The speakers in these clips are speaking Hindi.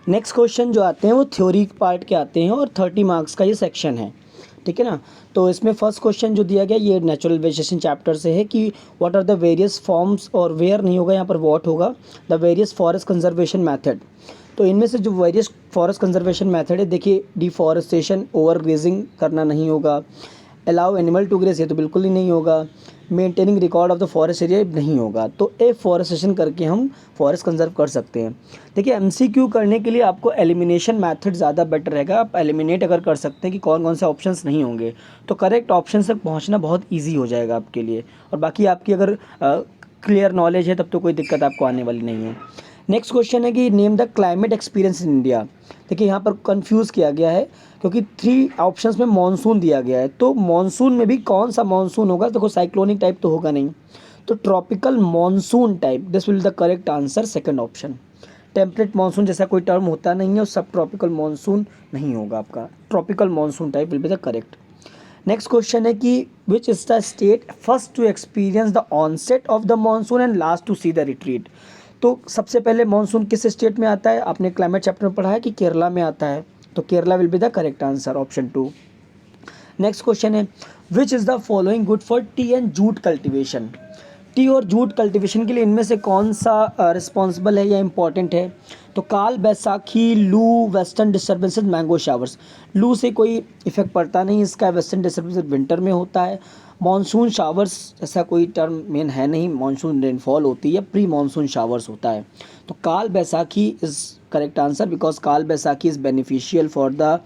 नेक्स्ट क्वेश्चन जो आते हैं वो थ्योरी पार्ट के आते हैं और 30 मार्क्स का ये सेक्शन है, ठीक है ना। तो इसमें फर्स्ट क्वेश्चन जो दिया गया ये नेचुरल वेजिटेशन चैप्टर से है कि what are the various forms, और वेयर नहीं होगा यहाँ पर, व्हाट होगा, the various forest conservation method. तो इनमें से जो वेरियस फॉरेस्ट कंजर्वेशन मेथड है, देखिए डिफॉरेस्टेशन, ओवर ग्रेजिंग करना नहीं होगा, अलाउ एनिमल टू ग्रेस ये तो बिल्कुल ही नहीं होगा, maintaining record of the forest area नहीं होगा। तो एफॉरेस्टेशन करके हम फॉरेस्ट कंजर्व कर सकते हैं। देखिए एमसीक्यू करने के लिए आपको एलिमिनेशन मेथड ज़्यादा बेटर रहेगा। आप एलिमिनेट अगर कर सकते हैं कि कौन कौन से ऑप्शंस नहीं होंगे तो करेक्ट ऑप्शन तक पहुंचना बहुत ईजी हो जाएगा आपके लिए। और बाकी आपकी अगर क्लियर नॉलेज है तब तो कोई दिक्कत आपको आने वाली नहीं है। नेक्स्ट क्वेश्चन है कि name the climate experience in India. देखिए यहाँ पर कंफ्यूज किया गया है क्योंकि 3 ऑप्शंस में मानसून दिया गया है, तो मानसून में भी कौन सा मानसून होगा, देखो साइक्लोनिक टाइप तो होगा नहीं, तो tropical monsoon type, this will the correct answer second option. Temperate monsoon जैसा कोई टर्म होता नहीं है और सब ट्रॉपिकल मानसून नहीं होगा आपका, tropical monsoon type will be the correct. Next question है कि which is the state first to experience the onset of the monsoon and last to see the retreat. तो सबसे पहले मानसून किस स्टेट में आता है, आपने क्लाइमेट चैप्टर में पढ़ा है कि केरला में आता है, तो Kerala will be the correct answer option 2। Next question है which is the following good for tea and jute cultivation. Tea और जूट कल्टिवेशन के लिए इनमें से कौन सा रिस्पॉन्सिबल है या इंपॉर्टेंट है, तो काल बैसाखी, लू, वेस्टर्न डिस्टर्बेंसेज, मैंगो शावर्स। लू से कोई इफेक्ट पड़ता नहीं इसका, वेस्टर्न डिस्टर्बेंसेज विंटर में होता है, मॉनसून शावर्स ऐसा कोई टर्म मेन है नहीं, मॉनसून रेनफॉल होती है, प्री मॉनसून शावर्स होता है। तो Kal Baisakhi is correct answer because Kal Baisakhi is beneficial for the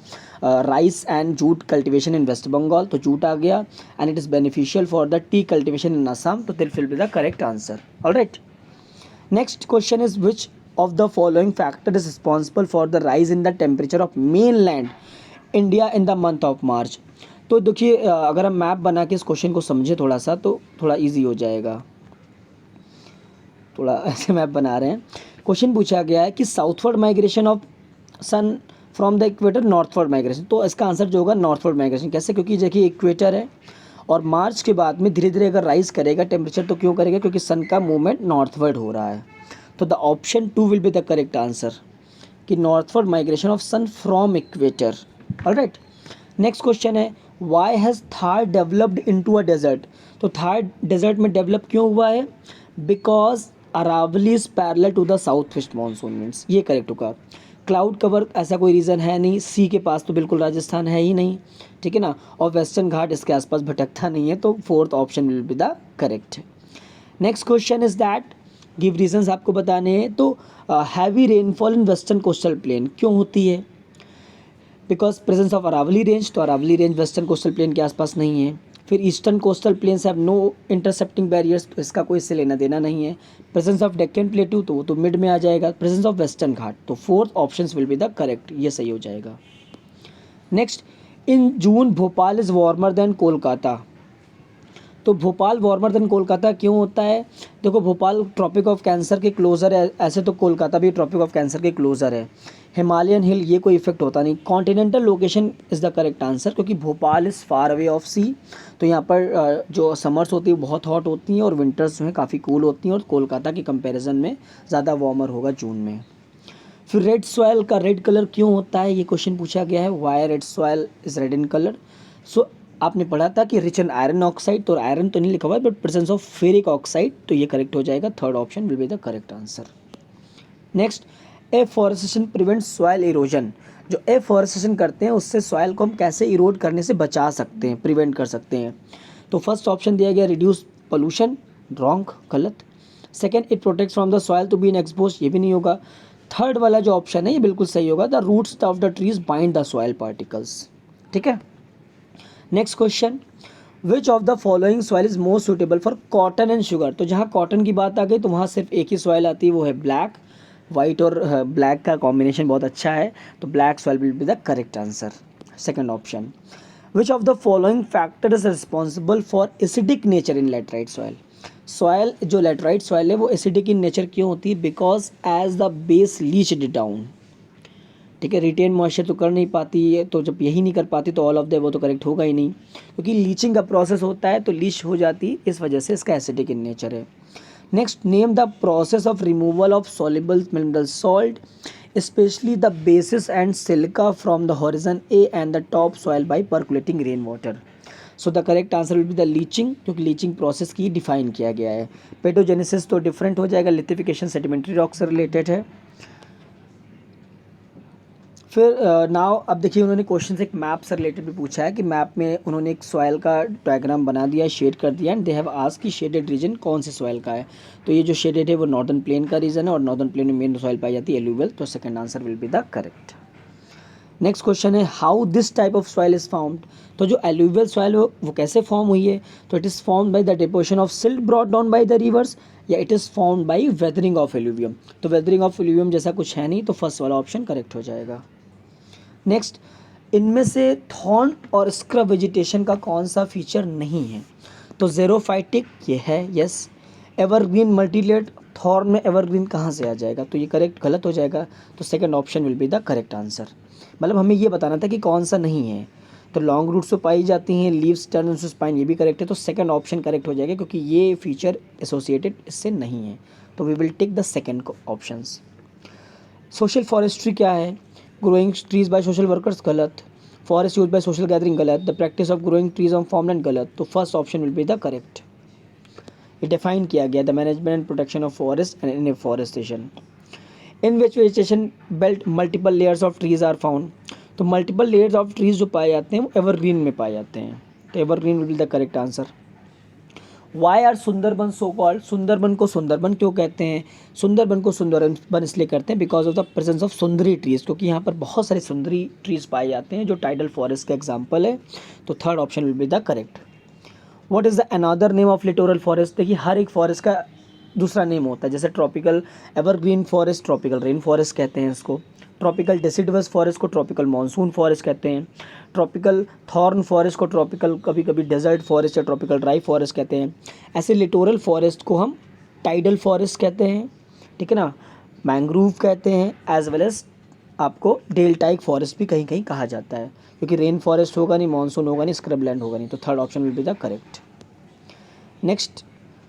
rice and jute cultivation in West Bengal, तो जूट आ गया, and it is beneficial for the tea cultivation in Assam, तो this will be the correct answer. Alright, next question is which of the following factor is responsible for the rise in the temperature of mainland India in the month of March। तो देखिए अगर हम मैप बना के इस क्वेश्चन को समझे थोड़ा सा तो थोड़ा इजी हो जाएगा। थोड़ा ऐसे मैप बना रहे हैं। क्वेश्चन पूछा गया है कि southward migration of sun from the equator, northward migration. तो इसका आंसर जो होगा नॉर्थवर्ड माइग्रेशन। कैसे, क्योंकि देखिए इक्वेटर है और मार्च के बाद में धीरे धीरे अगर राइज करेगा टेम्परेचर तो क्यों करेगा, क्योंकि सन का मूवमेंट नॉर्थवर्ड हो रहा है। तो the option 2 will be the correct answer कि northward migration of sun from equator. Alright, next question है why has Thar developed into a desert. तो थार डेजर्ट में डेवलप क्यों हुआ है, because Aravalli is parallel to the south west monsoon winds, ये करेक्ट होगा। क्लाउड कवर ऐसा कोई रीज़न है नहीं, सी के पास तो बिल्कुल राजस्थान है ही नहीं, ठीक है ना, और वेस्टर्न घाट इसके आसपास भटकता नहीं है, तो fourth option will be the correct. Next question is that give reasons आपको बताने हैं। तो heavy rainfall in western coastal plain क्यों होती है, because presence of Aravalli range, तो Aravalli range western coastal plain के आसपास नहीं है। फिर eastern coastal plains have no intercepting barriers, तो इसका कोई इससे लेना देना नहीं है। प्रेजेंस ऑफ डेक्कन प्लेटू, तो वो तो मिड में आ जाएगा। प्रेजेंस ऑफ वेस्टर्न घाट, तो fourth option will be the correct, ये सही हो जाएगा। Next, in June Bhopal is warmer than Kolkata. तो भोपाल वार्मर देन कोलकाता क्यों होता है, देखो भोपाल ट्रॉपिक ऑफ कैंसर के क्लोज़र है, ऐसे तो कोलकाता भी ट्रॉपिक ऑफ कैंसर के क्लोज़र है। हिमालयन हिल ये कोई इफेक्ट होता नहीं। Continental location is the correct answer क्योंकि Bhopal is far away of sea, तो यहाँ पर जो समर्स होती है बहुत हॉट होती हैं और विंटर्स जो हैं काफ़ी कूल होती हैं, और कोलकाता के कंपैरिजन में ज़्यादा वार्मर होगा जून में। फिर रेड सॉयल का रेड कलर क्यों होता है, ये क्वेश्चन पूछा गया है, why red soil is red in colour. So आपने पढ़ा था कि रिच इन आयरन ऑक्साइड, तो आयरन तो नहीं लिखा हुआ है but presence of ferric oxide, तो ये करेक्ट हो जाएगा, third option will be the correct answer. Next, afforestation prevents soil erosion. जो एफॉरेस्टेशन करते हैं उससे सॉइल को हम कैसे इरोड करने से बचा सकते हैं, प्रिवेंट कर सकते हैं। तो फर्स्ट ऑप्शन दिया गया रिड्यूस पोल्यूशन, रॉन्ग, गलत। Second, it protects from the soil to be expose, ये भी नहीं होगा। थर्ड वाला जो ऑप्शन है ये बिल्कुल सही होगा, the roots of the trees bind the soil particles, ठीक है। Next question, which of the following soil is most suitable for cotton and sugar. तो जहाँ कॉटन की बात आ गई तो वहाँ सिर्फ एक ही सॉइल आती है, वो है ब्लैक। वाइट और ब्लैक का कॉम्बिनेशन बहुत अच्छा है, तो black soil will be the correct answer, second option. Which of the following factor is responsible for acidic nature in laterite soil. Soil जो लैटराइट सॉइल है वो एसिडिक इन नेचर क्यों होती है, because as the base leached down, ठीक है, रिटेन मॉइस्चर तो कर नहीं पाती है, तो जब यही नहीं कर पाती तो ऑल ऑफ द वो तो करेक्ट होगा ही नहीं, क्योंकि लीचिंग का प्रोसेस होता है तो लीच हो जाती, इस वजह से इसका एसिडिक इन नेचर है। Next, name the process of removal of soluble mineral salt specially the basis and silica from the horizon A and the top soil by परकुलेटिंग rain water. So the correct answer will be the leaching, क्योंकि लीचिंग प्रोसेस की डिफाइन किया गया है। पेडोजेनेसिस तो डिफरेंट हो जाएगा, लिथिफिकेशन सेडिमेंट्री रॉक से रिलेटेड है। फिर नाउ अब देखिए उन्होंने क्वेश्चन से एक मैप से रिलेटेड भी पूछा है कि मैप में उन्होंने एक सॉइल का डायग्राम बना दिया, शेड कर दिया, एंड दे हैव आस्क्ड कि शेडेड रीजन कौन से सॉइल का है। तो ये जो शेडेड है वो नॉर्दर्न प्लेन का रीजन है, और नॉर्दर्न प्लेन में मेन सॉइल पाई जाती है एलुवियल। तो second answer will be the correct. Next question है how this type of soil is found. तो जो एलुवियल सॉइल वो कैसे फॉर्म हुई है, तो it is form by the deposition of silt brought down by the rivers, या it is form by weathering of alluvium. तो वेदरिंग ऑफ एलुवियम जैसा कुछ है नहीं, तो फर्स्ट वाला ऑप्शन करेक्ट हो जाएगा। नेक्स्ट, इनमें से थॉर्न और स्क्रब वेजिटेशन का कौन सा फीचर नहीं है। तो ज़ेरोफाइटिक ये है, यस। एवरग्रीन मल्टीलेट, थॉर्न में एवरग्रीन कहाँ से आ जाएगा, तो ये करेक्ट गलत हो जाएगा। तो second option will be the correct answer. मतलब हमें ये बताना था कि कौन सा नहीं है। तो लॉन्ग रूट्स तो पाई जाती हैं, लीव्स टर्न एंड स्पाइन ये भी करेक्ट है, तो सेकंड ऑप्शन करेक्ट हो जाएगा, क्योंकि ये फीचर एसोसिएटेड इससे नहीं है। तो we will take the second options. Social forestry क्या है, growing trees by social workers, गलत। Forest use by social gathering, गलत। The practice of growing trees on farmland, गलत। तो first option will be the correct. ये डिफाइन किया गया the management and protection of forest and in afforestation. In which vegetation belt multiple layers of trees are found. तो मल्टीपल लेयर्स ऑफ ट्रीज जो पाए जाते हैं वो एवरग्रीन में पाए जाते हैं, तो evergreen will be the correct answer. Why are Sundarban so called, Sundarban को सुंदरबन क्यों कहते हैं। सुंदरबन को सुंदरबन इसलिए कहते हैं because of the presence of Sundari trees, क्योंकि यहाँ पर बहुत सारे सुंदरी ट्रीज पाए जाते हैं जो टाइडल फॉरेस्ट का एग्जाम्पल है। तो third option will be the correct. What is the another name of littoral forest. देखिए हर एक फॉरेस्ट का दूसरा नेम होता है, जैसे tropical evergreen forest tropical rain forest कहते हैं इसको, ट्रॉपिकल डेसिडुअस फॉरेस्ट को ट्रॉपिकल मानसून फॉरेस्ट कहते हैं, ट्रॉपिकल थॉर्न फॉरेस्ट को ट्रॉपिकल कभी कभी डेजर्ट फॉरेस्ट या ट्रॉपिकल ड्राई फॉरेस्ट कहते हैं। ऐसे लिटोरल फॉरेस्ट को हम टाइडल फॉरेस्ट कहते हैं, ठीक है ना, मैंग्रोव कहते हैं, एज वेल एज आपको डेल्टाइक फॉरेस्ट भी कहीं कहीं कहा जाता है, क्योंकि रेन फॉरेस्ट होगा नहीं, मानसून होगा नहीं, स्क्रबलैंड होगा नहीं। तो third option will be the correct. Next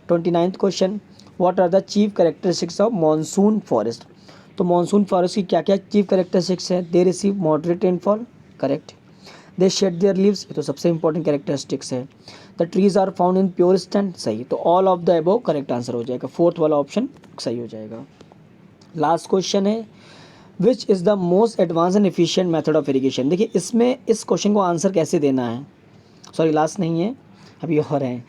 29th question, what are the chief characteristics of monsoon forest. तो मानसून फॉरेस्ट की क्या क्या चीफ कैरेक्टरिस्टिक्स है। They receive moderate rainfall, correct. They shed their leaves, ये तो सबसे इंपॉर्टेंट कैरेक्टरिस्टिक्स है। The trees are found in pure stand, सही। तो all of the above correct answer हो जाएगा, फोर्थ वाला ऑप्शन सही हो जाएगा। लास्ट क्वेश्चन है which is the most advance and efficient method of irrigation. देखिए इसमें इस क्वेश्चन को आंसर कैसे देना है, सॉरी लास्ट नहीं है अभी और हैं।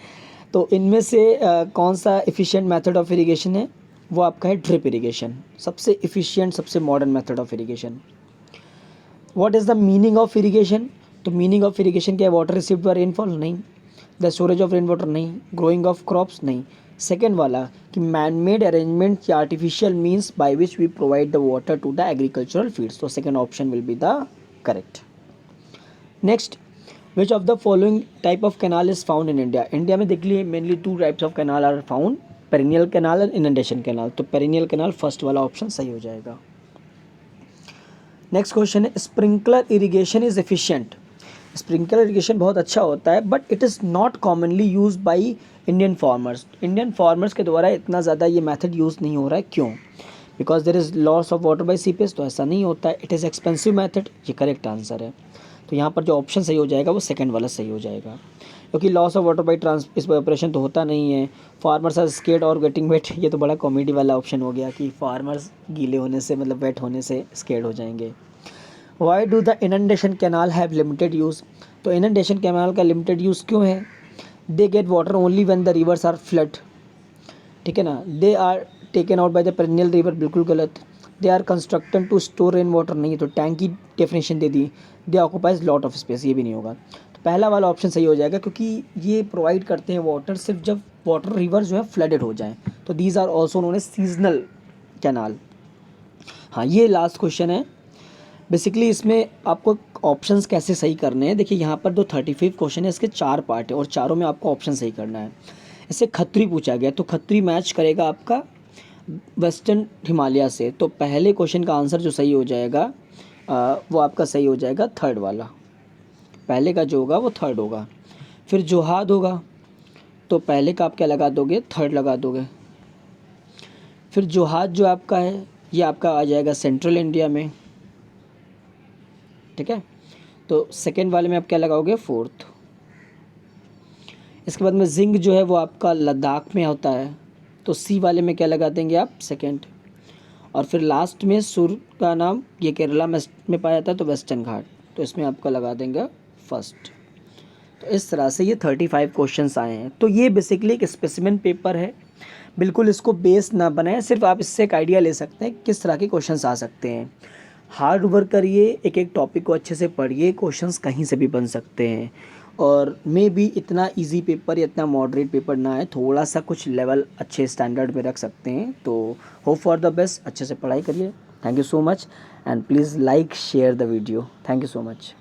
तो इनमें से कौन सा एफिशिएंट मेथड ऑफ इरीगेशन है, वो आपका है ड्रिप इरीगेशन, सबसे एफिशिएंट सबसे modern method of irrigation. What is the meaning of irrigation. तो मीनिंग ऑफ इरीगेशन क्या है, वाटर रिसीव्ड बाय रेनफॉल, नहीं। The storage of rain water, नहीं। ग्रोइंग ऑफ क्रॉप्स, नहीं। सेकेंड वाला कि मैन मेड अरेंजमेंट या artificial means by which we provide the water to the agricultural fields. तो second option will be the correct. Next, which of the following type of canal is found in India. India में देख लिए mainly two types of canal are found, perennial canal and inundation canal. तो पेरिनियल कैनाल फर्स्ट वाला ऑप्शन सही हो जाएगा। नेक्स्ट क्वेश्चन है sprinkler irrigation is efficient. Sprinkler irrigation बहुत अच्छा होता है but it is not commonly use by Indian farmers. Indian farmers के द्वारा इतना ज़्यादा ये मेथड यूज़ नहीं हो रहा है, क्यों। Because there is loss of water by seepage, तो ऐसा नहीं होता है। इट इज़ एक्सपेंसिव मेथड, ये करेक्ट आंसर है। तो यहाँ पर जो ऑप्शन सही हो जाएगा वो सेकंड वाला सही हो जाएगा, क्योंकि लॉस ऑफ वाटर बाई इस ऑपरेशन तो होता नहीं है। फार्मर्स आर स्केर्ड और गेटिंग वेट, ये तो बड़ा कॉमेडी वाला ऑप्शन हो गया कि फार्मर्स गीले होने से मतलब वेट होने से स्केर्ड हो जाएंगे। Why do the inundation canal have limited use. तो इनंडेशन कैनाल का लिमिटेड यूज़ क्यों है। They get water only when the rivers are flood, ठीक है ना। They are taken out by the perennial river, बिल्कुल गलत। They are constructed to store rain water, नहीं। तो टैंक की डेफिनेशन दे दी। They occupies lot of space, ये भी नहीं होगा। तो पहला वाला ऑप्शन सही हो जाएगा, क्योंकि ये प्रोवाइड करते हैं वाटर सिर्फ जब वाटर रिवर जो है फ्लडेड हो जाए। तो these are also known as seasonal canal. हाँ, ये लास्ट क्वेश्चन है। बेसिकली इसमें आपको ऑप्शंस कैसे सही करने हैं। देखिए यहाँ पर जो 35 क्वेश्चन है इसके 4 पार्ट है और चारों में आपको ऑप्शन सही करना है। इससे खत्री पूछा गया, तो खत्री मैच करेगा आपका वेस्टर्न हिमालय से। तो पहले क्वेश्चन का आंसर जो सही हो जाएगा वो आपका सही हो जाएगा थर्ड वाला। पहले का जो होगा वो थर्ड होगा। फिर जोहाद होगा, तो पहले का आप क्या लगा दोगे, थर्ड लगा दोगे। फिर जोहाद जो आपका है ये आपका आ जाएगा सेंट्रल इंडिया में, ठीक है। तो सेकेंड वाले में आप क्या लगाओगे, फोर्थ। इसके बाद में जिंक जो है वो आपका लद्दाख में होता है, तो सी वाले में क्या लगा देंगे आप, सेकेंड। और फिर लास्ट में सुर का नाम, ये केरला में पाया जाता है, तो वेस्टर्न घाट, तो इसमें आपका लगा देंगे फर्स्ट। तो इस तरह से ये 35 क्वेश्चंस आए हैं। तो ये बेसिकली एक स्पेसिमेन पेपर है, बिल्कुल इसको बेस ना बनाएं, सिर्फ आप इससे एक आइडिया ले सकते हैं किस तरह के क्वेश्चंस आ सकते हैं। हार्ड वर्क करिए, एक एक टॉपिक को अच्छे से पढ़िए, क्वेश्चंस कहीं से भी बन सकते हैं। और मे बी इतना इजी पेपर या इतना मॉडरेट पेपर ना है, थोड़ा सा कुछ लेवल अच्छे स्टैंडर्ड में रख सकते हैं। तो होप फॉर द बेस्ट, अच्छे से पढ़ाई करिए। Thank you so much and please like share the video. Thank you so much.